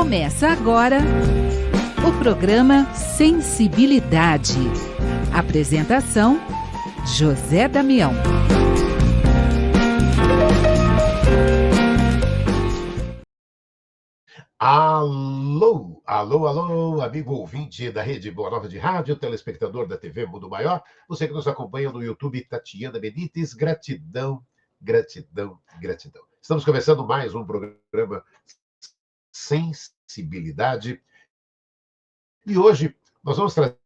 Começa agora o programa Sensibilidade. Apresentação: José Damião. Alô, amigo ouvinte da Rede Boa Nova de Rádio, telespectador da TV Mundo Maior, você que nos acompanha no YouTube, Tatiana Benítez, gratidão. Estamos começando mais um programa Sensibilidade e hoje nós vamos trazer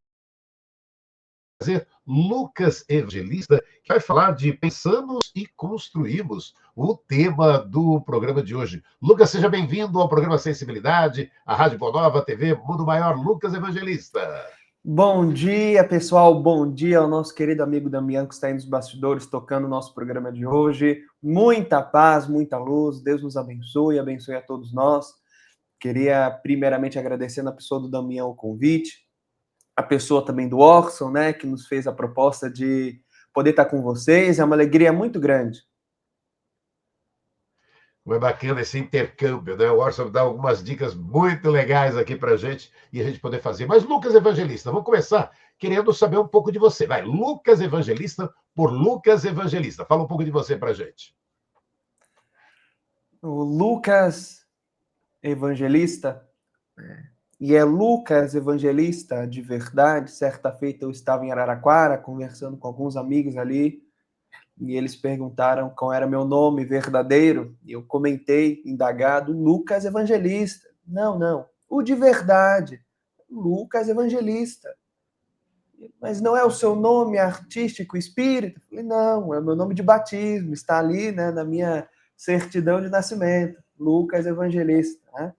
Lucas Evangelista, que vai falar de Pensamos e Construímos, o tema do programa de hoje. Lucas, seja bem-vindo ao programa Sensibilidade, a Rádio Boa Nova, a TV Mundo Maior. Lucas Evangelista. Bom dia, pessoal. Bom dia ao nosso querido amigo Damião, que está aí nos bastidores, tocando o nosso programa de hoje. Muita paz, muita luz. Deus nos abençoe a todos nós. Queria, primeiramente, agradecer na pessoa do Damião o convite, a pessoa também do Orson, né, que nos fez a proposta de poder estar com vocês. É uma alegria muito grande. Foi bacana esse intercâmbio, né? O Orson dá algumas dicas muito legais aqui para a gente e a gente poder fazer. Mas, Lucas Evangelista, vamos começar querendo saber um pouco de você. Vai, Lucas Evangelista por Lucas Evangelista. Fala um pouco de você para a gente. O Lucas Evangelista, e é Lucas Evangelista de verdade. Certa feita eu estava em Araraquara conversando com alguns amigos ali, e eles perguntaram qual era meu nome verdadeiro, e eu comentei, indagado, Lucas Evangelista. Não, o de verdade, Lucas Evangelista. Mas não é o seu nome artístico, espírita? Eu falei, não, é o meu nome de batismo, está ali, né, na minha certidão de nascimento, Lucas Evangelista, né?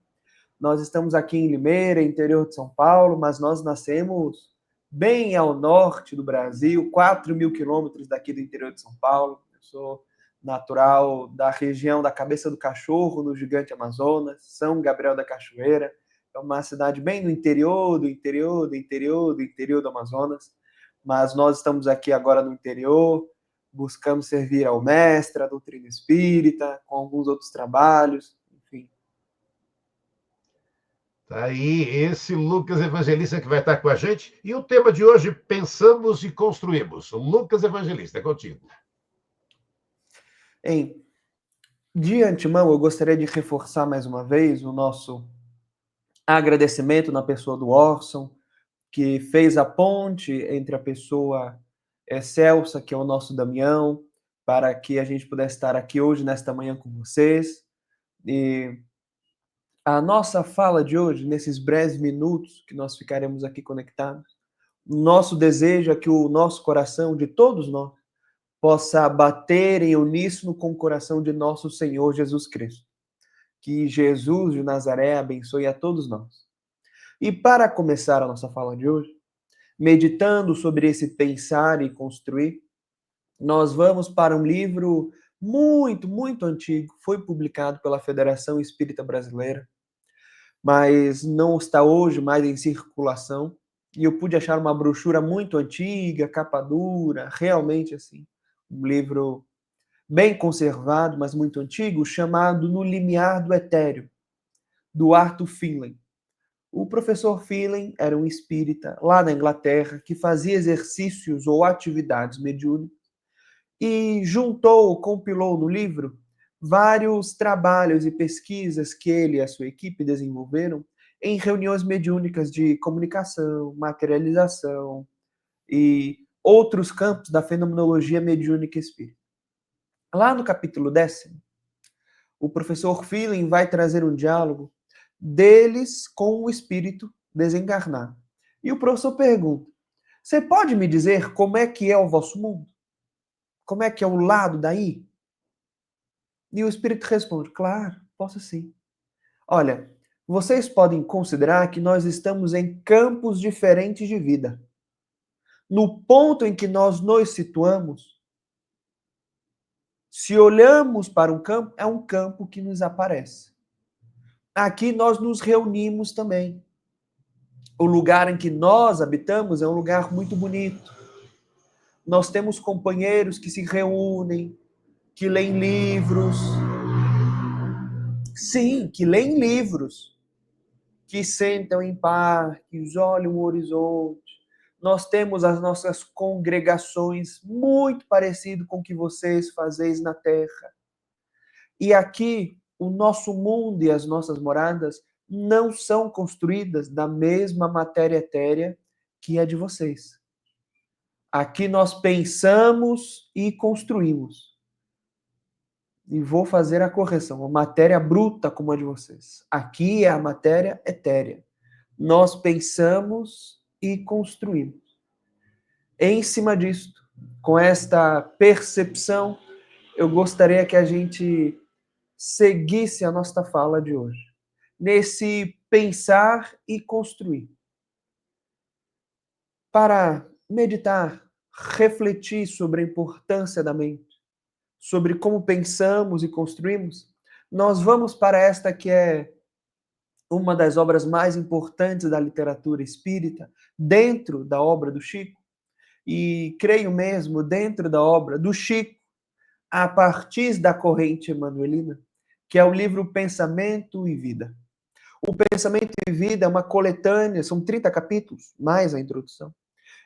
Nós estamos aqui em Limeira, interior de São Paulo, mas nós nascemos bem ao norte do Brasil, 4.000 quilômetros daqui do interior de São Paulo. Eu sou natural da região da Cabeça do Cachorro, no Gigante Amazonas, São Gabriel da Cachoeira. É uma cidade bem no interior do Amazonas. Mas nós estamos aqui agora no interior, buscamos servir ao mestre, a doutrina espírita, com alguns outros trabalhos. Tá aí esse Lucas Evangelista que vai estar com a gente. E o tema de hoje, Pensamos e Construímos. Lucas Evangelista, é contigo. De antemão, eu gostaria de reforçar mais uma vez o nosso agradecimento na pessoa do Orson, que fez a ponte entre a pessoa excelsa, que é o nosso Damião, para que a gente pudesse estar aqui hoje, nesta manhã, com vocês. E a nossa fala de hoje, nesses breves minutos que nós ficaremos aqui conectados, nosso desejo é que o nosso coração, de todos nós, possa bater em uníssono com o coração de nosso Senhor Jesus Cristo. Que Jesus de Nazaré abençoe a todos nós. E para começar a nossa fala de hoje, meditando sobre esse pensar e construir, nós vamos para um livro muito antigo, foi publicado pela Federação Espírita Brasileira, mas não está hoje mais em circulação. E eu pude achar uma brochura muito antiga, capa dura, realmente assim, um livro bem conservado, mas muito antigo, chamado No Limiar do Etéreo, do Arthur Finlay. O professor Finlay era um espírita lá na Inglaterra que fazia exercícios ou atividades mediúnicas e juntou, compilou no livro vários trabalhos e pesquisas que ele e a sua equipe desenvolveram em reuniões mediúnicas de comunicação, materialização e outros campos da fenomenologia mediúnica espírita. Lá no capítulo 10º, o professor Finlay vai trazer um diálogo deles com o espírito desencarnado. E o professor pergunta: você pode me dizer como é que é o vosso mundo? Como é que é o lado daí? E o espírito responde: claro, posso sim. Olha, vocês podem considerar que nós estamos em campos diferentes de vida. No ponto em que nós nos situamos, se olhamos para um campo, é um campo que nos aparece. Aqui nós nos reunimos também. O lugar em que nós habitamos é um lugar muito bonito. Nós temos companheiros que se reúnem, que leem livros. Sim, que leem livros. que sentam em parques, olham o horizonte. Nós temos as nossas congregações muito parecido com o que vocês fazeis na terra. E aqui, o nosso mundo e as nossas moradas não são construídas da mesma matéria etérea que é de vocês. Aqui nós pensamos e construímos. E vou fazer a correção. A matéria bruta como a de vocês. Aqui é a matéria etérea. Nós pensamos e construímos. Em cima disto, com esta percepção, eu gostaria que a gente seguisse a nossa fala de hoje. Nesse pensar e construir. Para meditar, refletir sobre a importância da mente, sobre como pensamos e construímos, nós vamos para esta que é uma das obras mais importantes da literatura espírita, dentro da obra do Chico, e creio mesmo dentro da obra do Chico, a partir da corrente emanuelina, que é o livro Pensamento e Vida. O Pensamento e Vida é uma coletânea, são 30 capítulos, mais a introdução,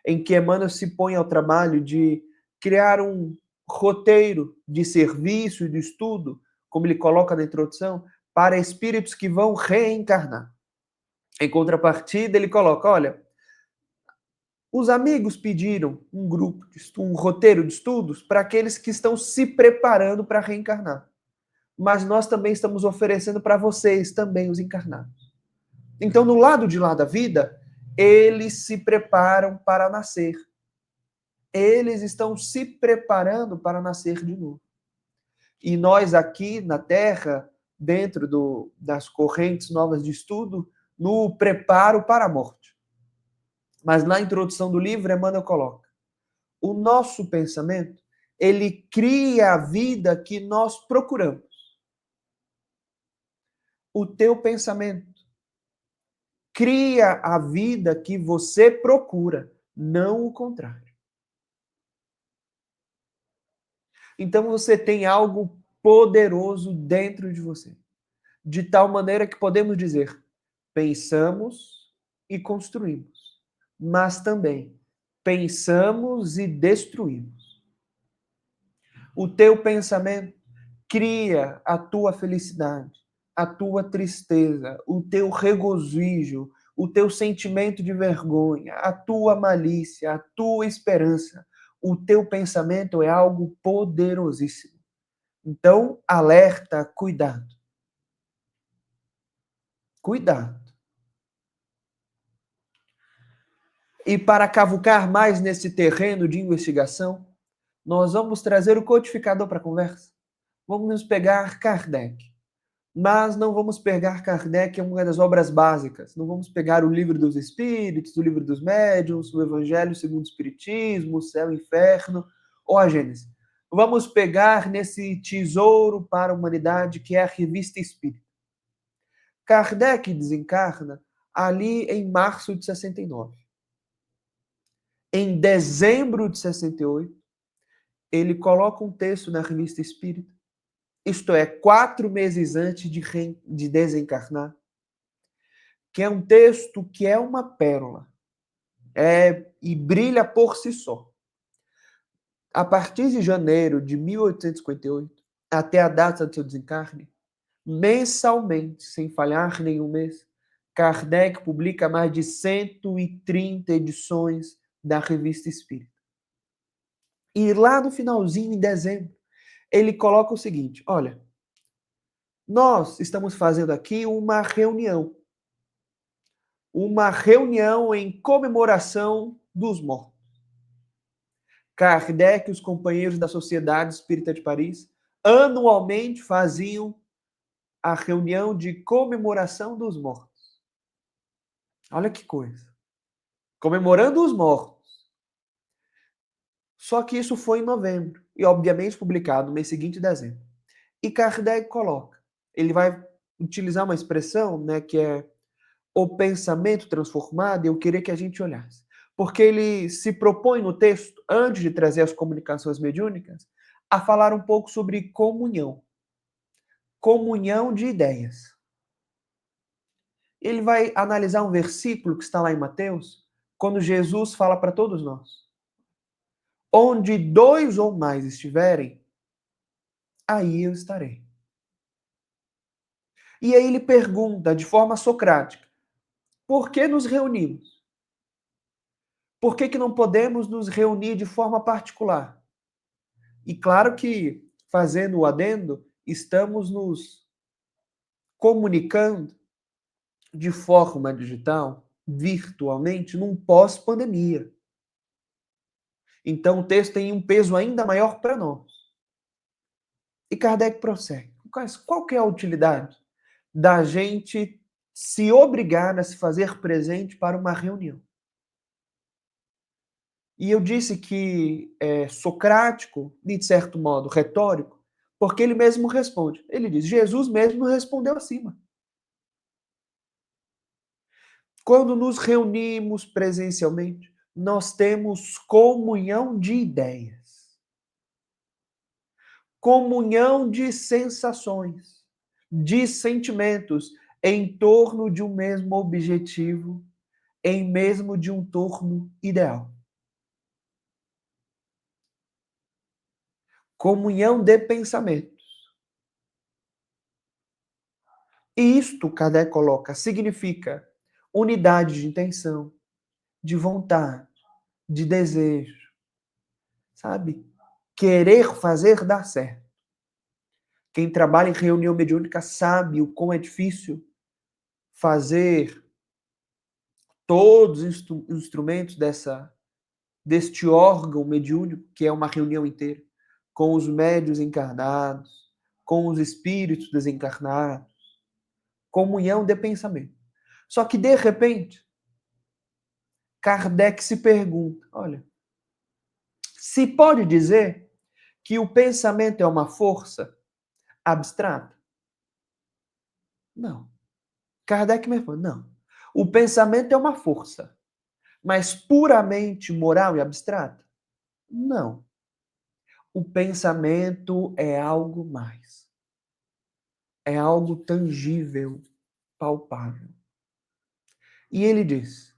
em que Emmanuel se põe ao trabalho de criar um roteiro de serviço e de estudo, como ele coloca na introdução, para espíritos que vão reencarnar. Em contrapartida, ele coloca, olha, os amigos pediram um grupo, um roteiro de estudos para aqueles que estão se preparando para reencarnar. Mas nós também estamos oferecendo para vocês também os encarnados. Então, no lado de lá da vida, eles se preparam para nascer. Eles estão se preparando para nascer de novo. E nós aqui na Terra, dentro das correntes novas de estudo, no preparo para a morte. Mas na introdução do livro, Emmanuel coloca, o nosso pensamento, ele cria a vida que nós procuramos. O teu pensamento cria a vida que você procura, não o contrário. Então você tem algo poderoso dentro de você. De tal maneira que podemos dizer, pensamos e construímos, mas também pensamos e destruímos. O teu pensamento cria a tua felicidade, a tua tristeza, o teu regozijo, o teu sentimento de vergonha, a tua malícia, a tua esperança. O teu pensamento é algo poderosíssimo. Então, alerta, cuidado. Cuidado. E para cavucar mais nesse terreno de investigação, nós vamos trazer o codificador para a conversa. Vamos pegar Kardec. Mas não vamos pegar Kardec, é uma das obras básicas. Não vamos pegar o Livro dos Espíritos, o Livro dos Médiuns, o Evangelho segundo o Espiritismo, o Céu e o Inferno, ou a Gênese. Vamos pegar nesse tesouro para a humanidade que é a Revista Espírita. Kardec desencarna ali em março de 69. Em dezembro de 68, ele coloca um texto na Revista Espírita, isto é, 4 meses antes de desencarnar, que é um texto que é uma pérola, e brilha por si só. A partir de janeiro de 1858, até a data do seu desencarne, mensalmente, sem falhar nenhum mês, Kardec publica mais de 130 edições da Revista Espírita. E lá no finalzinho, em dezembro, ele coloca o seguinte, olha, nós estamos fazendo aqui uma reunião em comemoração dos mortos. Kardec e os companheiros da Sociedade Espírita de Paris anualmente faziam a reunião de comemoração dos mortos. Olha que coisa. Comemorando os mortos. Só que isso foi em novembro e, obviamente, publicado no mês seguinte, em dezembro. E Kardec coloca, ele vai utilizar uma expressão, que é o pensamento transformado, e eu queria que a gente olhasse. Porque ele se propõe no texto, antes de trazer as comunicações mediúnicas, a falar um pouco sobre comunhão. Comunhão de ideias. Ele vai analisar um versículo que está lá em Mateus, quando Jesus fala para todos nós: onde 2 ou mais estiverem, aí eu estarei. E aí ele pergunta de forma socrática: por que nos reunimos? Por que não podemos nos reunir de forma particular? E claro que, fazendo o adendo, estamos nos comunicando de forma digital, virtualmente, num pós-pandemia. Então o texto tem um peso ainda maior para nós. E Kardec prossegue. Qual que é a utilidade da gente se obrigar a se fazer presente para uma reunião? E eu disse que é socrático, de certo modo, retórico, porque ele mesmo responde. Ele diz, Jesus mesmo respondeu acima. Quando nos reunimos presencialmente, nós temos comunhão de ideias, comunhão de sensações, de sentimentos em torno de um mesmo objetivo, em mesmo de um torno ideal. Comunhão de pensamentos. E isto, Kardec coloca, significa unidade de intenção, de vontade, de desejo, sabe? Querer fazer dar certo. Quem trabalha em reunião mediúnica sabe o quão é difícil fazer todos os instrumentos deste órgão mediúnico, que é uma reunião inteira, com os médios encarnados, com os espíritos desencarnados, comunhão de pensamento. Só que, de repente, Kardec se pergunta, olha, se pode dizer que o pensamento é uma força abstrata? Não. Kardec me responde, não. O pensamento é uma força, mas puramente moral e abstrata? Não. O pensamento é algo mais. É algo tangível, palpável. E ele diz,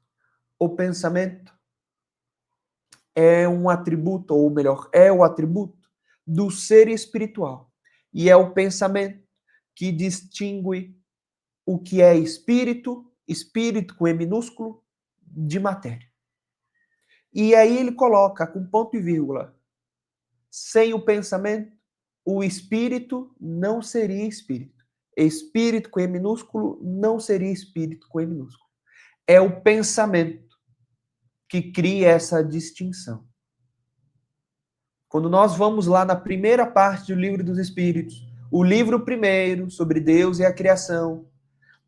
o pensamento é um atributo, ou melhor, é o atributo do ser espiritual. E é o pensamento que distingue o que é espírito, espírito com E minúsculo, de matéria. E aí ele coloca com ponto e vírgula, sem o pensamento, o espírito não seria espírito. Espírito com E minúsculo não seria espírito com E minúsculo. É o pensamento que cria essa distinção. Quando nós vamos lá na primeira parte do Livro dos Espíritos, o livro primeiro sobre Deus e a criação,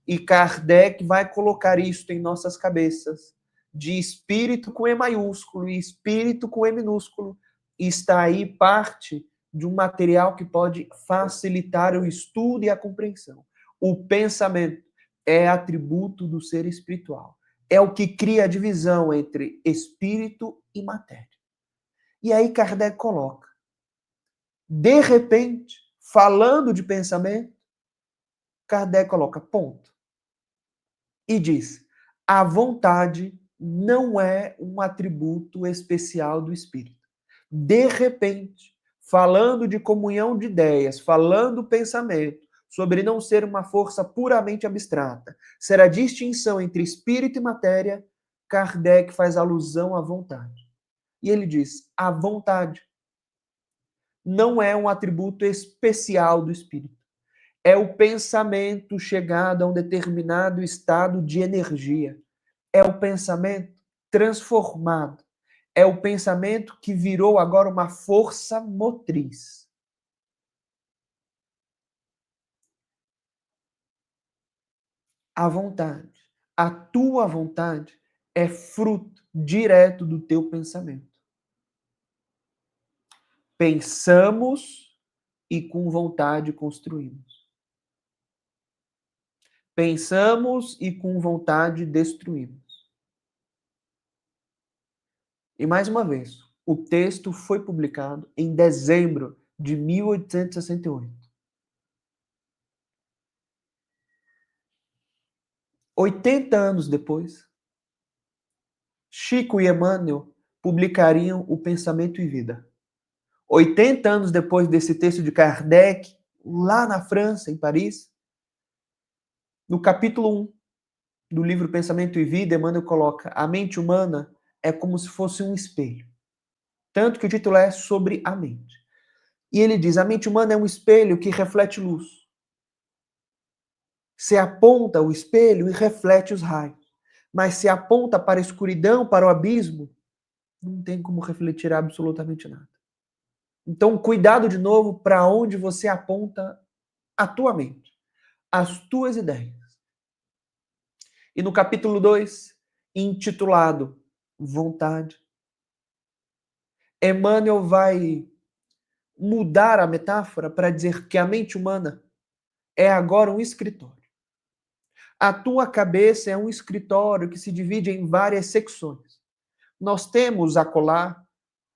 e Kardec vai colocar isso em nossas cabeças, de espírito com E maiúsculo e espírito com E minúsculo, está aí parte de um material que pode facilitar o estudo e a compreensão. O pensamento é atributo do ser espiritual. É o que cria a divisão entre espírito e matéria. E aí Kardec coloca, de repente, falando de pensamento, Kardec coloca ponto. E diz, a vontade não é um atributo especial do espírito. De repente, falando de comunhão de ideias, falando pensamento, sobre não ser uma força puramente abstrata, ser a distinção entre espírito e matéria, Kardec faz alusão à vontade. E ele diz, a vontade não é um atributo especial do espírito. É o pensamento chegado a um determinado estado de energia. É o pensamento transformado. É o pensamento que virou agora uma força motriz. A vontade, a tua vontade, é fruto direto do teu pensamento. Pensamos e com vontade construímos. Pensamos e com vontade destruímos. E mais uma vez, o texto foi publicado em dezembro de 1868. 80 anos depois, Chico e Emmanuel publicariam O Pensamento e Vida. 80 anos depois desse texto de Kardec, lá na França, em Paris, no capítulo 1 do livro Pensamento e Vida, Emmanuel coloca: a mente humana é como se fosse um espelho. Tanto que o título é sobre a mente. E ele diz: a mente humana é um espelho que reflete luz. Se aponta o espelho e reflete os raios. Mas se aponta para a escuridão, para o abismo, não tem como refletir absolutamente nada. Então, cuidado de novo para onde você aponta a tua mente, as tuas ideias. E no capítulo 2, intitulado Vontade, Emmanuel vai mudar a metáfora para dizer que a mente humana é agora um escritório. A tua cabeça é um escritório que se divide em várias secções. Nós temos acolá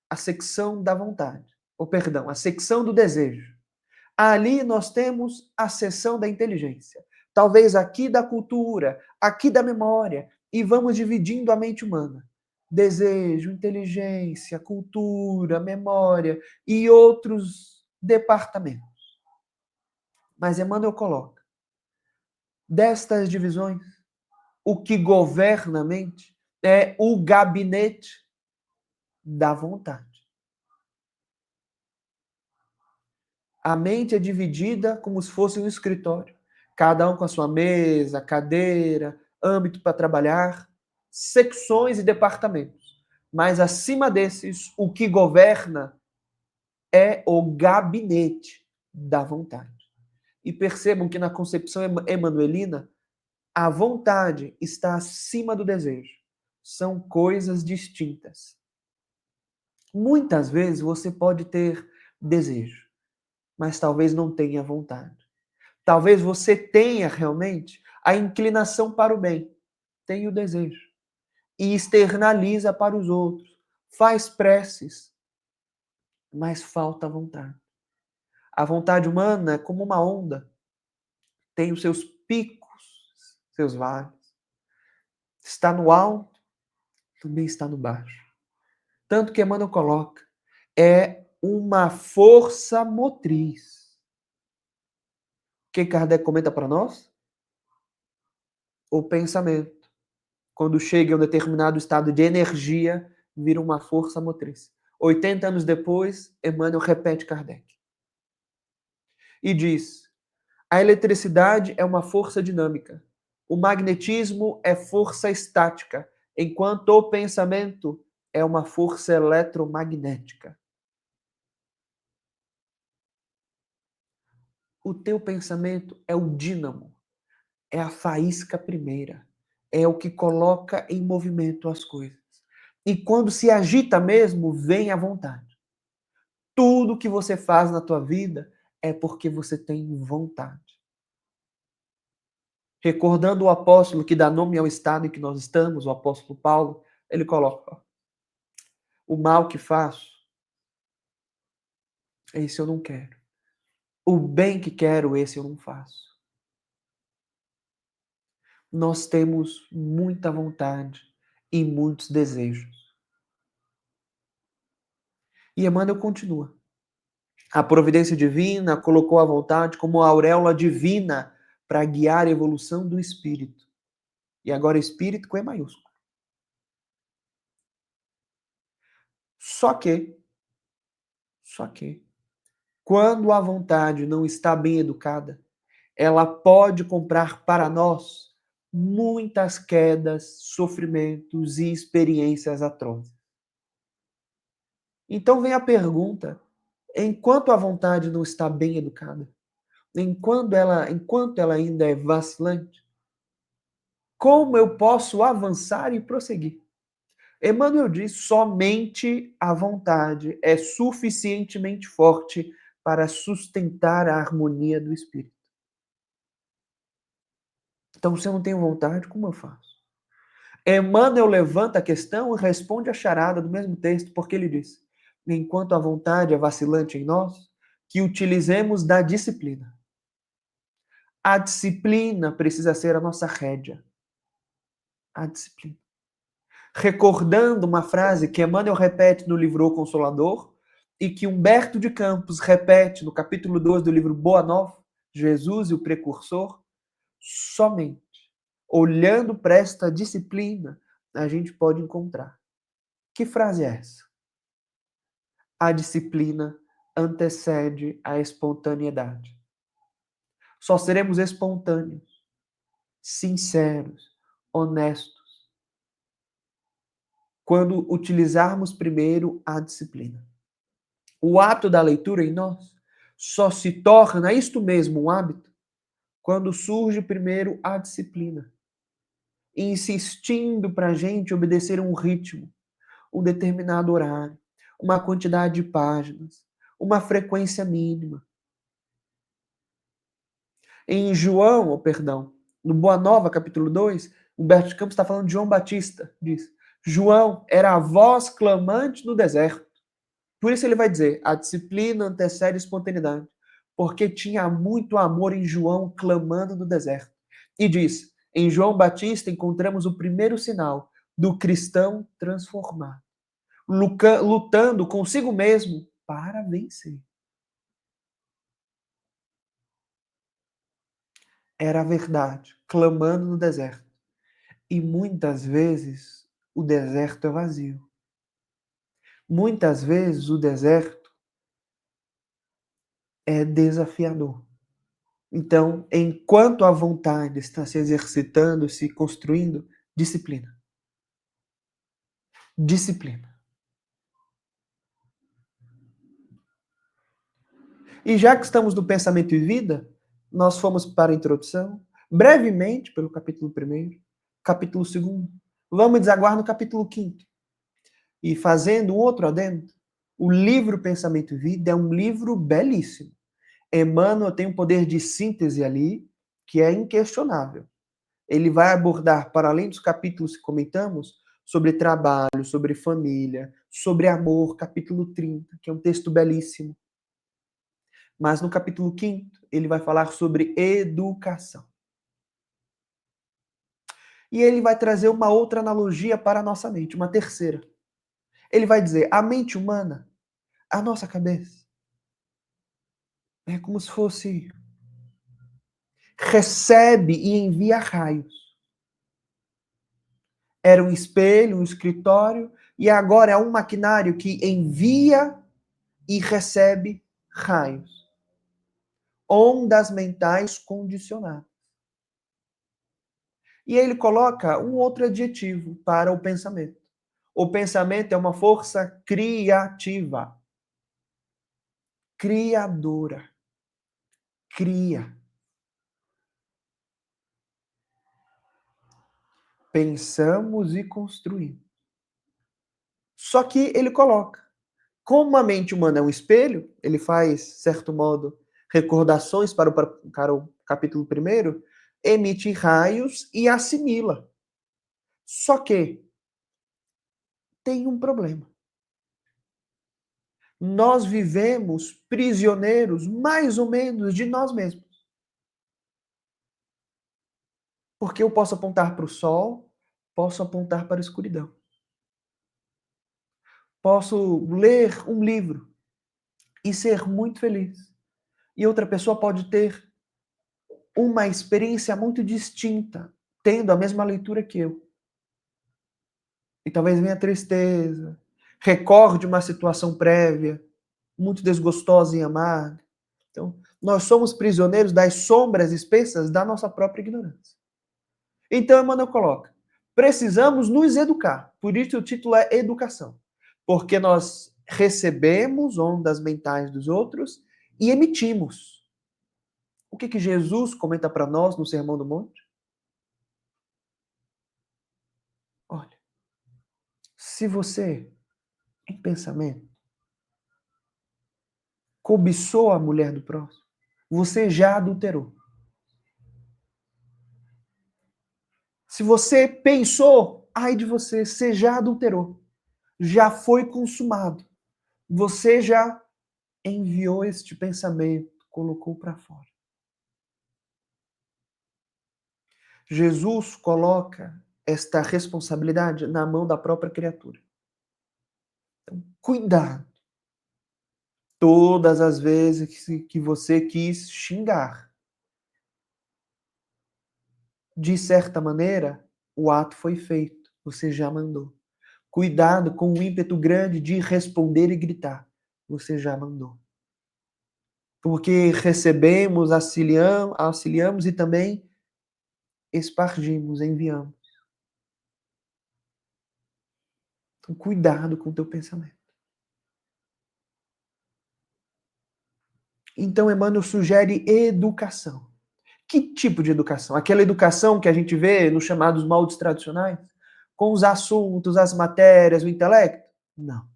a secção da vontade, ou perdão, a secção do desejo. Ali nós temos a seção da inteligência. Talvez aqui da cultura, aqui da memória, e vamos dividindo a mente humana. Desejo, inteligência, cultura, memória e outros departamentos. Mas Emmanuel coloca, destas divisões, o que governa a mente é o gabinete da vontade. A mente é dividida como se fosse um escritório. Cada um com a sua mesa, cadeira, âmbito para trabalhar, secções e departamentos. Mas acima desses, o que governa é o gabinete da vontade. E percebam que na concepção emanuelina, a vontade está acima do desejo. São coisas distintas. Muitas vezes você pode ter desejo, mas talvez não tenha vontade. Talvez você tenha realmente a inclinação para o bem, tem o desejo, e externaliza para os outros, faz preces, mas falta vontade. A vontade humana é como uma onda, tem os seus picos, seus vales. Está no alto, também está no baixo. Tanto que Emmanuel coloca, é uma força motriz. O que Kardec comenta para nós? O pensamento. Quando chega a um determinado estado de energia, vira uma força motriz. 80 anos depois, Emmanuel repete Kardec. E diz, a eletricidade é uma força dinâmica. O magnetismo é força estática, enquanto o pensamento é uma força eletromagnética. O teu pensamento é o dínamo, é a faísca primeira, é o que coloca em movimento as coisas. E quando se agita mesmo, vem a vontade. Tudo que você faz na tua vida é porque você tem vontade. Recordando o apóstolo que dá nome ao estado em que nós estamos, o apóstolo Paulo, ele coloca, ó, o mal que faço, esse eu não quero. O bem que quero, esse eu não faço. Nós temos muita vontade e muitos desejos. E Emmanuel continua. A providência divina colocou a vontade como a auréola divina para guiar a evolução do espírito. E agora espírito com E maiúsculo. Só que, quando a vontade não está bem educada, ela pode comprar para nós muitas quedas, sofrimentos e experiências atrozes. Então vem a pergunta, enquanto a vontade não está bem educada, enquanto ela ainda é vacilante, como eu posso avançar e prosseguir? Emmanuel diz, somente a vontade é suficientemente forte para sustentar a harmonia do espírito. Então, se eu não tenho vontade, como eu faço? Emmanuel levanta a questão e responde a charada do mesmo texto, porque ele diz, enquanto a vontade é vacilante em nós, que utilizemos da disciplina. A disciplina precisa ser a nossa rédea. a disciplina. Recordando uma frase que Emmanuel repete no livro O Consolador e que Humberto de Campos repete no capítulo 2 do livro Boa Nova, Jesus e o Precursor, somente olhando para esta disciplina a gente pode encontrar. Que frase é essa? A disciplina antecede a espontaneidade. Só seremos espontâneos, sinceros, honestos, quando utilizarmos primeiro a disciplina. O ato da leitura em nós só se torna isto mesmo um hábito quando surge primeiro a disciplina, insistindo para a gente obedecer um ritmo, um determinado horário, uma quantidade de páginas, uma frequência mínima. Em João, no Boa Nova, capítulo 2, Humberto de Campos está falando de João Batista, diz, João era a voz clamante no deserto. Por isso ele vai dizer, a disciplina antecede a espontaneidade, porque tinha muito amor em João clamando no deserto. E diz, em João Batista encontramos o primeiro sinal do cristão transformado, lutando consigo mesmo para vencer. Era a verdade, clamando no deserto. E muitas vezes o deserto é vazio. Muitas vezes o deserto é desafiador. Então, enquanto a vontade está se exercitando, se construindo, disciplina. Disciplina. E já que estamos no pensamento e vida, nós fomos para a introdução, brevemente pelo capítulo 1º, capítulo 2º. Vamos desaguar no capítulo 5º. E fazendo um outro adendo, o livro Pensamento e Vida é um livro belíssimo. Emmanuel tem um poder de síntese ali que é inquestionável. Ele vai abordar, para além dos capítulos que comentamos, sobre trabalho, sobre família, sobre amor, capítulo 30, que é um texto belíssimo. Mas no capítulo 5º, ele vai falar sobre educação. E ele vai trazer uma outra analogia para a nossa mente, uma terceira. Ele vai dizer, a mente humana, a nossa cabeça, é como se fosse recebe e envia raios. Era um espelho, um escritório, e agora é um maquinário que envia e recebe raios. Ondas mentais condicionadas. E aí ele coloca um outro adjetivo para o pensamento. O pensamento é uma força criativa. Criadora. Cria. Pensamos e construímos. Só que ele coloca, como a mente humana é um espelho, ele faz, de certo modo, recordações para o capítulo 1º, emite raios e assimila. Só que tem um problema. Nós vivemos prisioneiros, mais ou menos, de nós mesmos. Porque eu posso apontar para o sol, posso apontar para a escuridão. Posso ler um livro e ser muito feliz. E outra pessoa pode ter uma experiência muito distinta, tendo a mesma leitura que eu. E talvez venha tristeza, recorde uma situação prévia, muito desgostosa e amarga. Então, nós somos prisioneiros das sombras espessas da nossa própria ignorância. Então, Emmanuel coloca, precisamos nos educar. Por isso o título é Educação. Porque nós recebemos ondas mentais dos outros e emitimos. O que Jesus comenta para nós no Sermão do Monte? Olha, se você, em pensamento, cobiçou a mulher do próximo, você já adulterou. Se você pensou, ai de você já adulterou. Já foi consumado. Você já enviou este pensamento, colocou para fora. Jesus coloca esta responsabilidade na mão da própria criatura. Então, cuidado. Todas as vezes que você quis xingar, de certa maneira, o ato foi feito, você já mandou. Cuidado com o ímpeto grande de responder e gritar, você já mandou. Porque recebemos, auxiliamos e também espargimos, enviamos. Então, cuidado com o teu pensamento. Então, Emmanuel sugere educação. Que tipo de educação? Aquela educação que a gente vê nos chamados moldes tradicionais? Com os assuntos, as matérias, o intelecto? Não.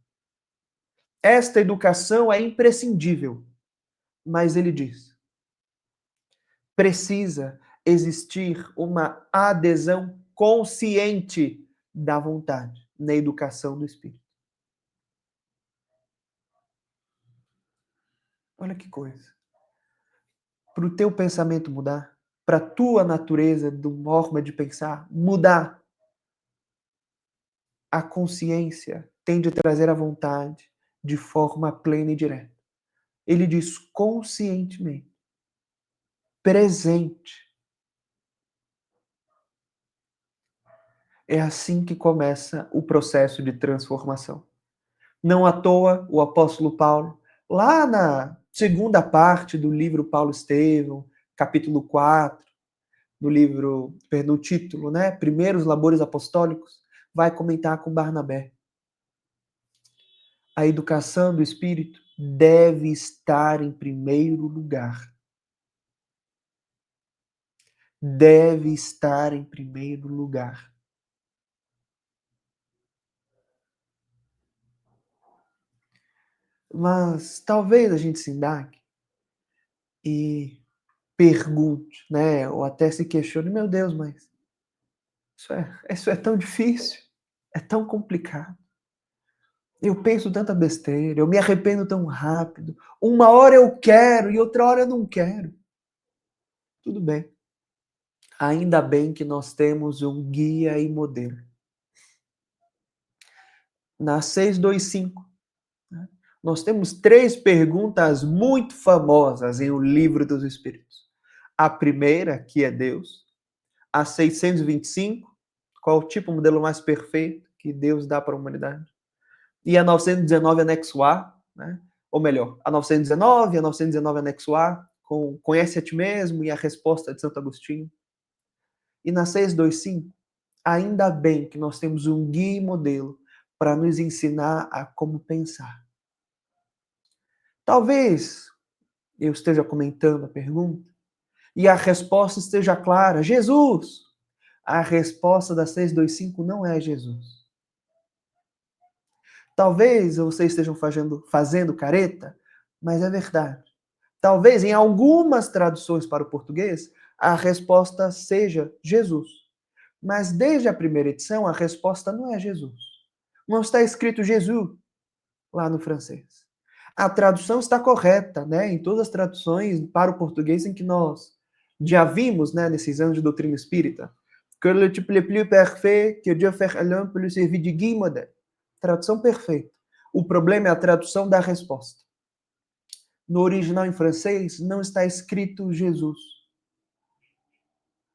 Esta educação é imprescindível. Mas ele diz, precisa existir uma adesão consciente da vontade na educação do espírito. Olha que coisa. Para o teu pensamento mudar, para a tua natureza, de forma de pensar, mudar, a consciência tem de trazer a vontade de forma plena e direta. Ele diz conscientemente, presente. É assim que começa o processo de transformação. Não à toa, o apóstolo Paulo, lá na segunda parte do livro Paulo Estevão, capítulo 4, do livro, perdão, o título, né? Primeiros Labores Apostólicos, vai comentar com Barnabé. A educação do espírito deve estar em primeiro lugar. Deve estar em primeiro lugar. Mas talvez a gente se indague e pergunte, né? Ou até se questione, meu Deus, mas isso é tão difícil, é tão complicado. Eu penso tanta besteira, eu me arrependo tão rápido. Uma hora eu quero e outra hora eu não quero. Tudo bem. Ainda bem que nós temos um guia e modelo. Na 625, né, nós temos 3 perguntas muito famosas em O Livro dos Espíritos. A primeira, que é Deus. A 625, qual o tipo, o modelo mais perfeito que Deus dá para a humanidade? E a 919, anexo A, né? Ou melhor, a 919, a 919, anexo A, com Conhece a Ti Mesmo e a resposta de Santo Agostinho. E na 625, ainda bem que nós temos um guia e modelo para nos ensinar a como pensar. Talvez eu esteja comentando a pergunta e a resposta esteja clara. Jesus! A resposta da 625 não é Jesus. Talvez vocês estejam fazendo careta, mas é verdade. Talvez em algumas traduções para o português, a resposta seja Jesus. Mas desde a primeira edição, a resposta não é Jesus. Não está escrito Jesus lá no francês. A tradução está correta, né? Em todas as traduções para o português em que nós já vimos, né, nesses anos de doutrina espírita, que le type le plus parfait que Dieu fait à l'homme pour lui servir de guide modèle. Tradução perfeita. O problema é a tradução da resposta. No original em francês não está escrito Jesus.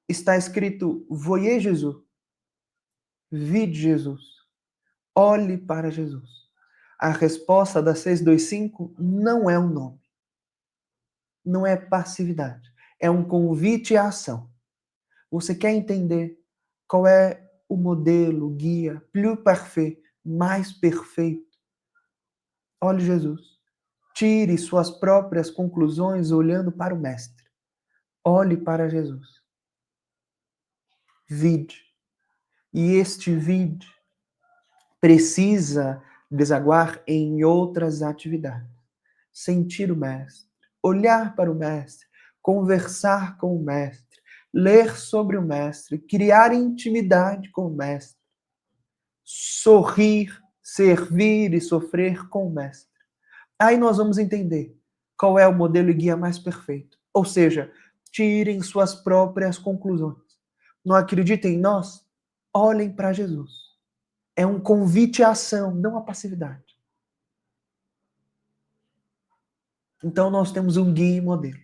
Está escrito Voyez Jesus. Vide Jesus. Olhe para Jesus. A resposta da 625 não é um nome. Não é passividade. É um convite à ação. Você quer entender qual é o modelo, o guia, plus parfait, mais perfeito? Olhe Jesus. Tire suas próprias conclusões olhando para o Mestre. Olhe para Jesus. Vide. E este vide precisa desaguar em outras atividades. Sentir o Mestre, olhar para o Mestre, conversar com o Mestre, ler sobre o Mestre, criar intimidade com o Mestre, sorrir, servir e sofrer com o Mestre. Aí nós vamos entender qual é o modelo e guia mais perfeito. Ou seja, tirem suas próprias conclusões. Não acreditem em nós? olhem para Jesus. É um convite à ação, não à passividade. Então nós temos um guia e modelo.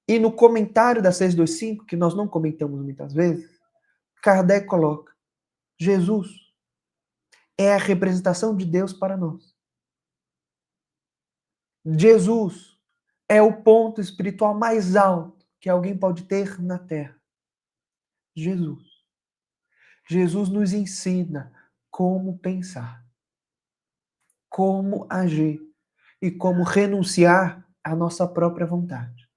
E no comentário da 625, que nós não comentamos muitas vezes, Kardec coloca: Jesus é a representação de Deus para nós. Jesus é o ponto espiritual mais alto que alguém pode ter na Terra. Jesus. Jesus nos ensina como pensar, como agir e como renunciar à nossa própria vontade.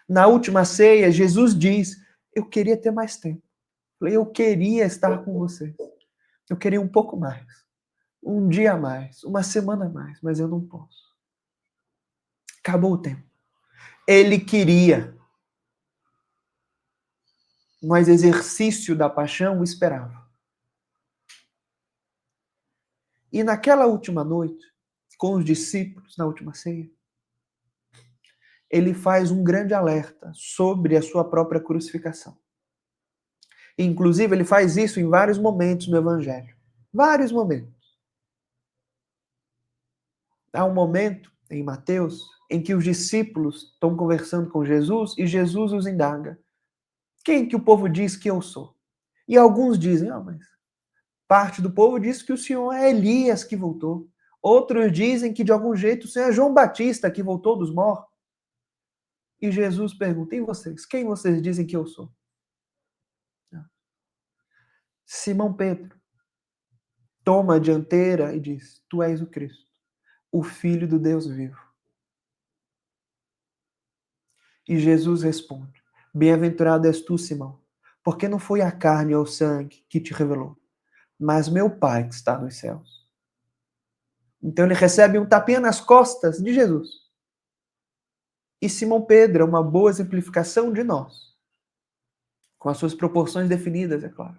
Na última ceia, Jesus diz: eu queria ter mais tempo. Eu queria estar com vocês. Eu queria um pouco mais. Um dia a mais. Uma semana a mais. Mas eu não posso. Acabou o tempo. Ele queria. Mas exercício da paixão o esperava. E naquela última noite, com os discípulos, na última ceia, ele faz um grande alerta sobre a sua própria crucificação. Inclusive, ele faz isso em vários momentos no Evangelho. Vários momentos. Há um momento, em Mateus, em que os discípulos estão conversando com Jesus e Jesus os indaga: quem que o povo diz que eu sou? E alguns dizem: mas parte do povo diz que o Senhor é Elias que voltou. Outros dizem que de algum jeito o Senhor é João Batista que voltou dos mortos. E Jesus pergunta: e vocês? Quem vocês dizem que eu sou? Simão Pedro toma a dianteira e diz: tu és o Cristo, o Filho do Deus vivo. E Jesus responde: bem-aventurado és tu, Simão, porque não foi a carne ou o sangue que te revelou, mas meu Pai que está nos céus. Então ele recebe um tapinha nas costas de Jesus. E Simão Pedro é uma boa exemplificação de nós, com as suas proporções definidas, é claro.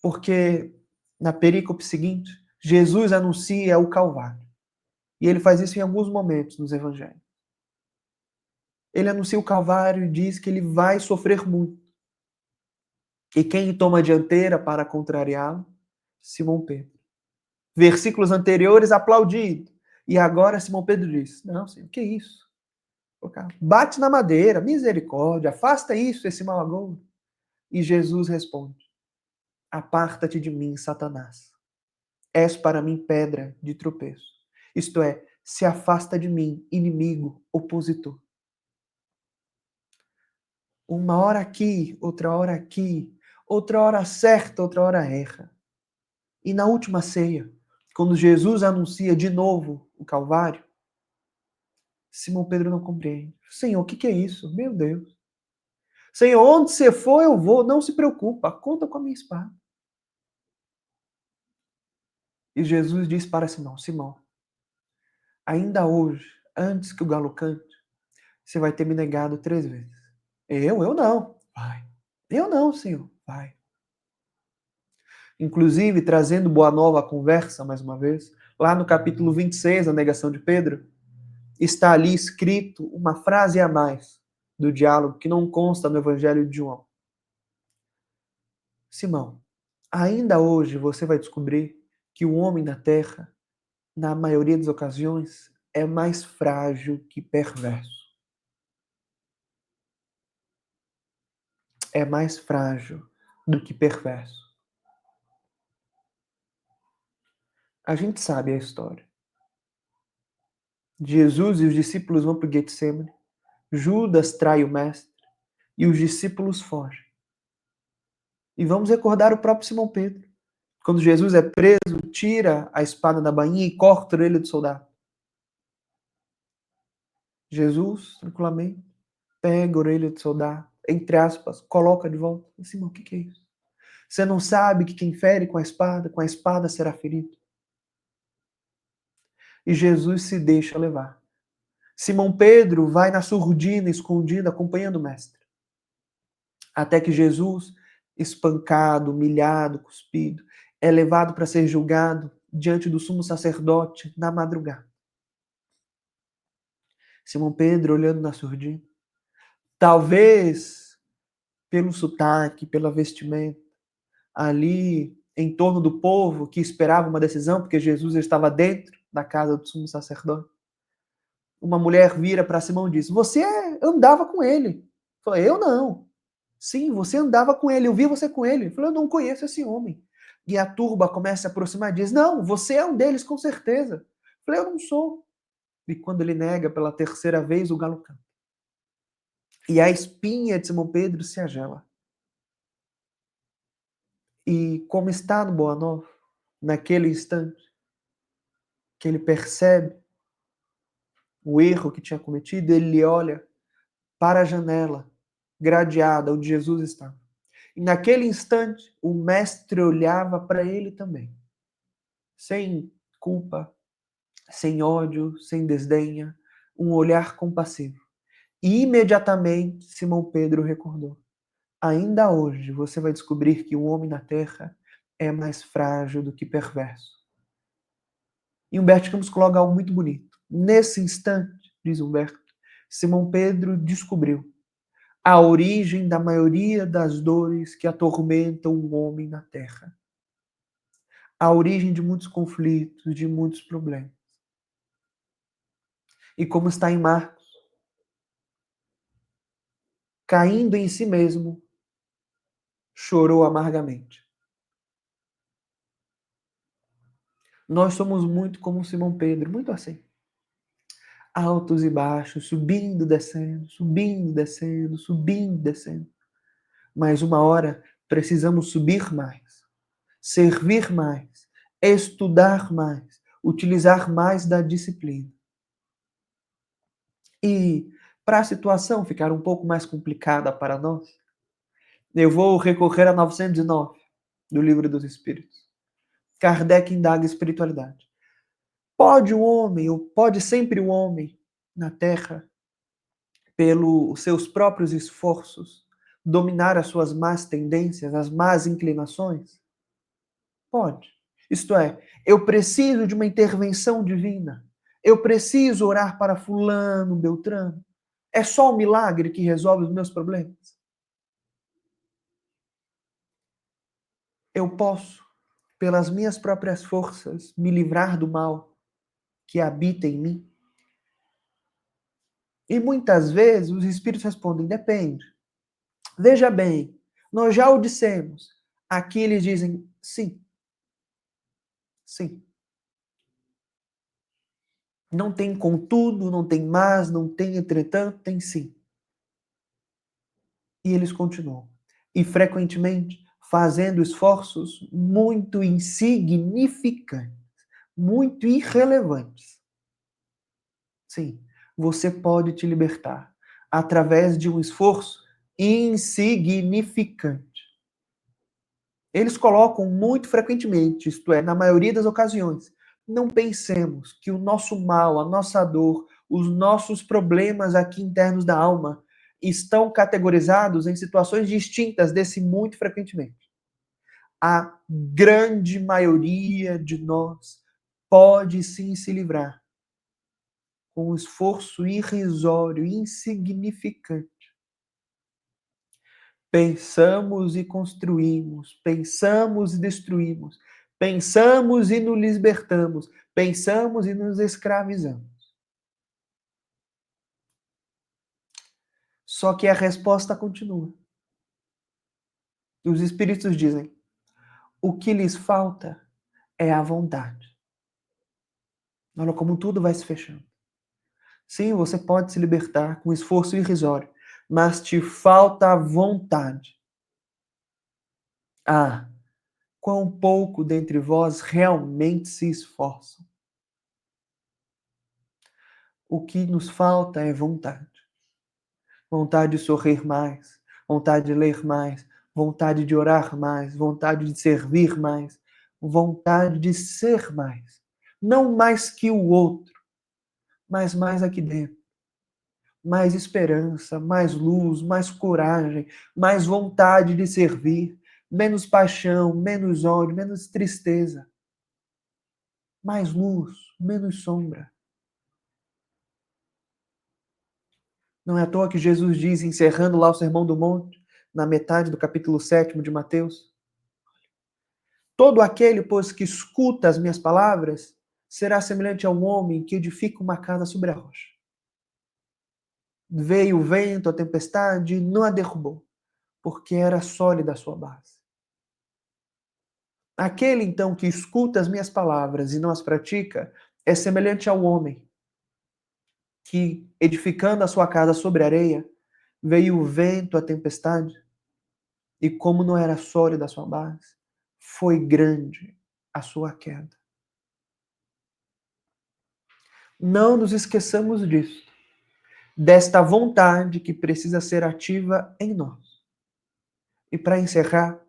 Porque na perícope seguinte, Jesus anuncia o Calvário. E ele faz isso em alguns momentos nos evangelhos. Ele anuncia o Calvário e diz que ele vai sofrer muito. E quem toma a dianteira para contrariá-lo? Simão Pedro. Versículos anteriores, aplaudido. E agora Simão Pedro diz: não, Senhor, que isso? Bate na madeira, misericórdia, afasta isso, esse mau agouro. E Jesus responde: aparta-te de mim, Satanás. És para mim pedra de tropeço. Isto é, se afasta de mim, inimigo, opositor. Uma hora aqui, outra hora aqui, outra hora certa, outra hora erra. E na última ceia, quando Jesus anuncia de novo o Calvário, Simão Pedro não compreende. Senhor, o que é isso? Meu Deus. Senhor, onde você for, eu vou. Não se preocupa, conta com a minha espada. E Jesus diz para Simão: Simão, ainda hoje, antes que o galo cante, você vai ter me negado 3 vezes. Eu não. Vai. Eu não, Senhor. Vai. Inclusive, trazendo boa nova à conversa, mais uma vez, lá no capítulo 26, a negação de Pedro, está ali escrito uma frase a mais do diálogo que não consta no Evangelho de João. Simão, ainda hoje você vai descobrir que o homem na terra, na maioria das ocasiões, é mais frágil que perverso. É mais frágil do que perverso. A gente sabe a história. Jesus e os discípulos vão para o Getsemane, Judas trai o mestre e os discípulos fogem. E vamos recordar o próprio Simão Pedro. Quando Jesus é preso, tira a espada da bainha e corta a orelha do soldado. Jesus, tranquilamente, pega a orelha do soldado, entre aspas, coloca de volta. Simão, o que é isso? Você não sabe que quem fere com a espada será ferido? E Jesus se deixa levar. Simão Pedro vai na surdina, escondido, acompanhando o mestre. Até que Jesus, espancado, humilhado, cuspido, é levado para ser julgado diante do sumo sacerdote na madrugada. Simão Pedro olhando na surdina. Talvez pelo sotaque, pela vestimenta, ali em torno do povo que esperava uma decisão, porque Jesus estava dentro da casa do sumo sacerdote. Uma mulher vira para Simão e diz: Você andava com ele. Eu falei: Eu não. Sim, você andava com ele, eu vi você com ele. Eu falei: Eu não conheço esse homem. E a turba começa a se aproximar e diz: Não, você é um deles, com certeza. Eu falei: Eu não sou. E quando ele nega pela terceira vez, o galo canta. E a espinha de Simão Pedro se agela. E como está no Boa Nova, naquele instante que ele percebe o erro que tinha cometido, ele olha para a janela gradeada onde Jesus estava. E naquele instante, o mestre olhava para ele também, sem culpa, sem ódio, sem desdenha, um olhar compassivo. E imediatamente Simão Pedro recordou: ainda hoje você vai descobrir que o homem na terra é mais frágil do que perverso. E Humberto Campos coloca algo muito bonito. Nesse instante, diz Humberto, Simão Pedro descobriu a origem da maioria das dores que atormentam o homem na terra. A origem de muitos conflitos, de muitos problemas. E como está em Marcos, caindo em si mesmo, chorou amargamente. Nós somos muito como Simão Pedro, muito assim. Altos e baixos, subindo, descendo, subindo, descendo, subindo, descendo. Mas uma hora precisamos subir mais, servir mais, estudar mais, utilizar mais da disciplina. E para a situação ficar um pouco mais complicada para nós, eu vou recorrer a 909 do Livro dos Espíritos. Kardec indaga espiritualidade. Pode o homem, ou pode sempre o homem na Terra, pelos seus próprios esforços, dominar as suas más tendências, as más inclinações? Pode. Isto é, eu preciso de uma intervenção divina. Eu preciso orar para fulano, Beltrano. É só um milagre que resolve os meus problemas? Eu posso, pelas minhas próprias forças, me livrar do mal que habita em mim? E muitas vezes os espíritos respondem: depende. Veja bem, nós já o dissemos. Aqui eles dizem sim. Sim. Não tem contudo, não tem mas, não tem entretanto, tem sim. E eles continuam. E frequentemente fazendo esforços muito insignificantes, muito irrelevantes. Sim, você pode te libertar através de um esforço insignificante. Eles colocam muito frequentemente, isto é, na maioria das ocasiões, não pensemos que o nosso mal, a nossa dor, os nossos problemas aqui internos da alma estão categorizados em situações distintas desse muito frequentemente. A grande maioria de nós pode sim se livrar com um esforço irrisório, insignificante. Pensamos e construímos, pensamos e destruímos, pensamos e nos libertamos, pensamos e nos escravizamos. Só que a resposta continua. Os espíritos dizem: o que lhes falta é a vontade. Olha como tudo vai se fechando. Sim, você pode se libertar com esforço irrisório, mas te falta a vontade. Ah, quão pouco dentre vós realmente se esforçam. O que nos falta é vontade. Vontade de sorrir mais, vontade de ler mais, vontade de orar mais, vontade de servir mais, vontade de ser mais. Não mais que o outro, mas mais aqui dentro. Mais esperança, mais luz, mais coragem, mais vontade de servir, menos paixão, menos ódio, menos tristeza. Mais luz, menos sombra. Não é à toa que Jesus diz, encerrando lá o Sermão do Monte, na metade do capítulo 7 de Mateus. Todo aquele, pois, que escuta as minhas palavras, será semelhante a um homem que edifica uma casa sobre a rocha. Veio o vento, a tempestade, e não a derrubou, porque era sólida a sua base. Aquele, então, que escuta as minhas palavras e não as pratica, é semelhante ao homem que, edificando a sua casa sobre areia, veio o vento, a tempestade, e como não era sólida a sua base, foi grande a sua queda. Não nos esqueçamos disso, desta vontade que precisa ser ativa em nós. E para encerrar,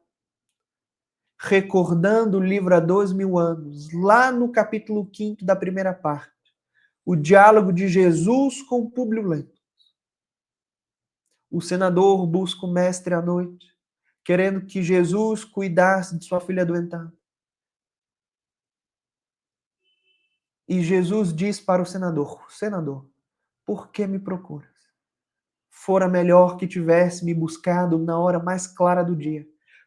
recordando o livro Há 2000 anos, lá no capítulo 5 da primeira parte, o diálogo de Jesus com Públio Lentulus. O senador busca o mestre à noite, querendo que Jesus cuidasse de sua filha adoentada. E Jesus diz para o senador: Senador, por que me procuras? Fora melhor que tivesse me buscado na hora mais clara do dia,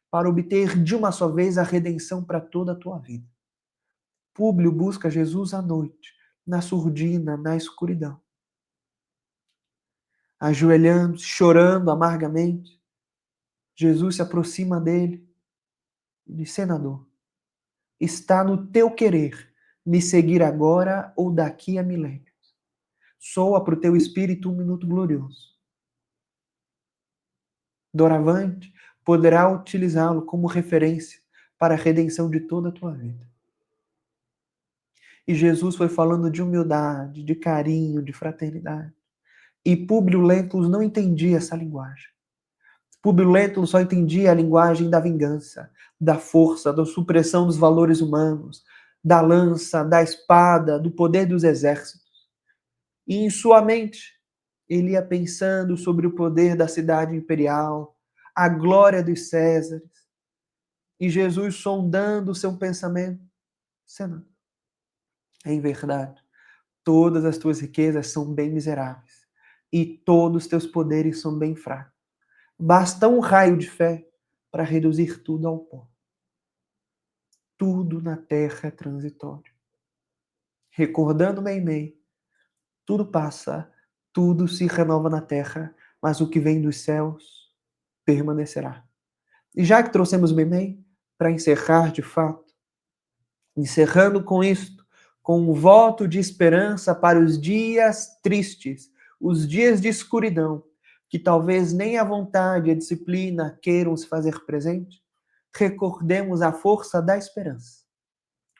para obter de uma só vez a redenção para toda a tua vida. Públio busca Jesus à noite, na surdina, na escuridão. Ajoelhando, chorando amargamente, Jesus se aproxima dele e diz: Senador, está no teu querer me seguir agora ou daqui a milênios. Soa para o teu espírito um minuto glorioso. Doravante, poderá utilizá-lo como referência para a redenção de toda a tua vida. E Jesus foi falando de humildade, de carinho, de fraternidade. E Públio Lentulus não entendia essa linguagem. Públio Lentulus só entendia a linguagem da vingança, da força, da supressão dos valores humanos, da lança, da espada, do poder dos exércitos. E em sua mente, ele ia pensando sobre o poder da cidade imperial, a glória dos Césares. E Jesus, sondando o seu pensamento, Senhor, em verdade, todas as tuas riquezas são bem miseráveis e todos os teus poderes são bem fracos. Basta um raio de fé para reduzir tudo ao pó. Tudo na terra é transitório. Recordando Meimei, tudo passa, tudo se renova na terra, mas o que vem dos céus permanecerá. E já que trouxemos Meimei, para encerrar de fato, encerrando com isto, com um voto de esperança para os dias tristes, os dias de escuridão, que talvez nem a vontade e a disciplina queiram se fazer presente, recordemos a força da esperança.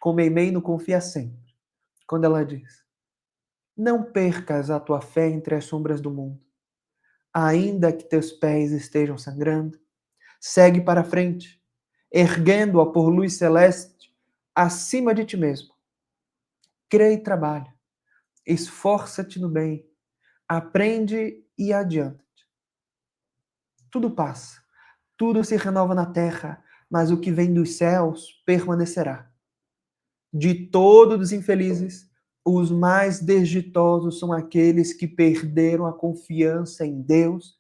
Com Meimei no confia sempre, quando ela diz: não percas a tua fé entre as sombras do mundo. Ainda que teus pés estejam sangrando, segue para frente, erguendo-a por luz celeste acima de ti mesmo. Crê e trabalha, esforça-te no bem, aprende e adianta-te. Tudo passa, tudo se renova na terra, mas o que vem dos céus permanecerá. De todos os infelizes, os mais desditosos são aqueles que perderam a confiança em Deus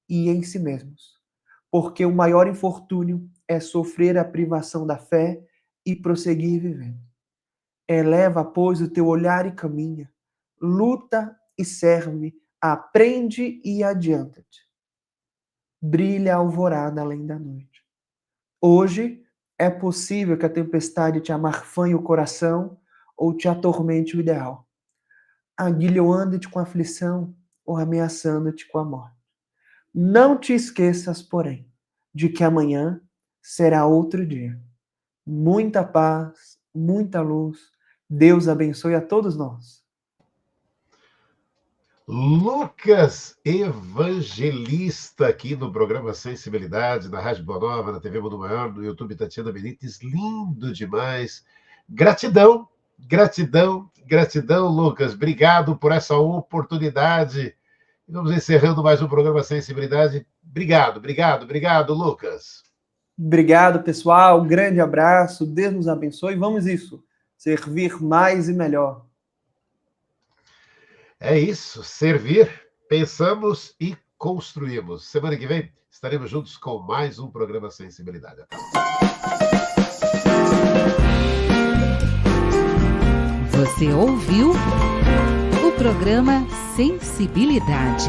e em si mesmos. Porque o maior infortúnio é sofrer a privação da fé e prosseguir vivendo. Eleva, pois, o teu olhar e caminha. Luta e serve, aprende e adianta-te. Brilha a alvorada além da noite. Hoje é possível que a tempestade te amarfanhe o coração ou te atormente o ideal, aguilhoando-te com a aflição ou ameaçando-te com a morte. Não te esqueças, porém, de que amanhã será outro dia. Muita paz, muita luz. Deus abençoe a todos nós. Lucas Evangelista, aqui no programa Sensibilidade, na Rádio Boa Nova, na TV Mundo Maior, no YouTube Tatiana Benítez. Lindo demais. Gratidão, gratidão, gratidão, Lucas. Obrigado por essa oportunidade. Vamos encerrando mais um programa Sensibilidade. Obrigado, obrigado, obrigado, Lucas. Obrigado, pessoal. Um grande abraço. Deus nos abençoe. Vamos isso. Servir mais e melhor. É isso. Servir, pensamos e construímos. Semana que vem estaremos juntos com mais um programa Sensibilidade. Até lá. Você ouviu o programa Sensibilidade.